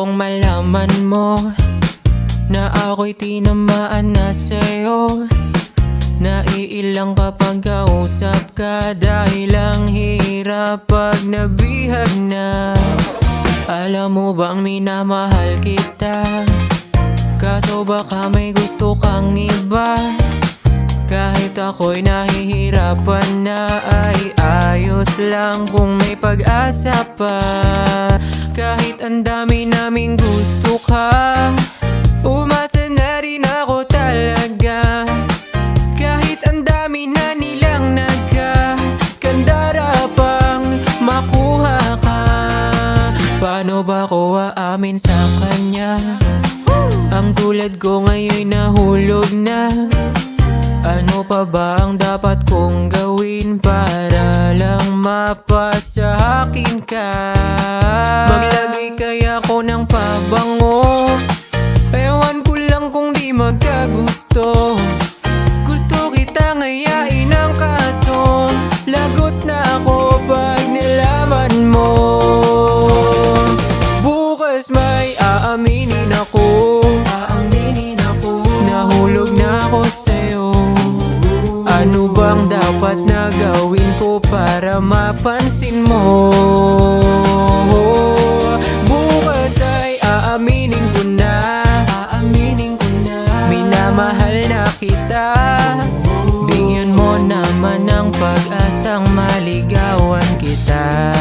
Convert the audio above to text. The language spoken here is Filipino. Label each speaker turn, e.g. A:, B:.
A: kong malaman mo na ako'y tinamaan na sa'yo. Naiilang kapag kausap ka, dahil ang hirap pag nabihag na. Alam mo bang minamahal kita, kaso baka may gusto kang iba. Kahit ako'y nahihirapan na, ay ayos lang kung may pag-asa pa. Kahit ang dami naming gusto ka, umasa na rin ako talaga. Kahit ang dami na nilang nagkakandara pang makuha ka. Paano ba ko aamin sa kanya? Ang tulad ko ngayon nahulog na. Ano pa ba ang dapat kong gawin para lang mapasa akin ka? Maglagay kaya ko ng pabango? Ewan ko lang kung di magkagusto. Gusto kita ngayain ang kaso, lagot na ako pag nilaman mo. Bukas may aaminin ako, nahulog na ako sa'yo. Ano bang dapat na gawin ko para mapansin mo? Bukas ay aaminin ko na, minamahal na kita. Bigyan mo naman ng pag-asang maligawan kita.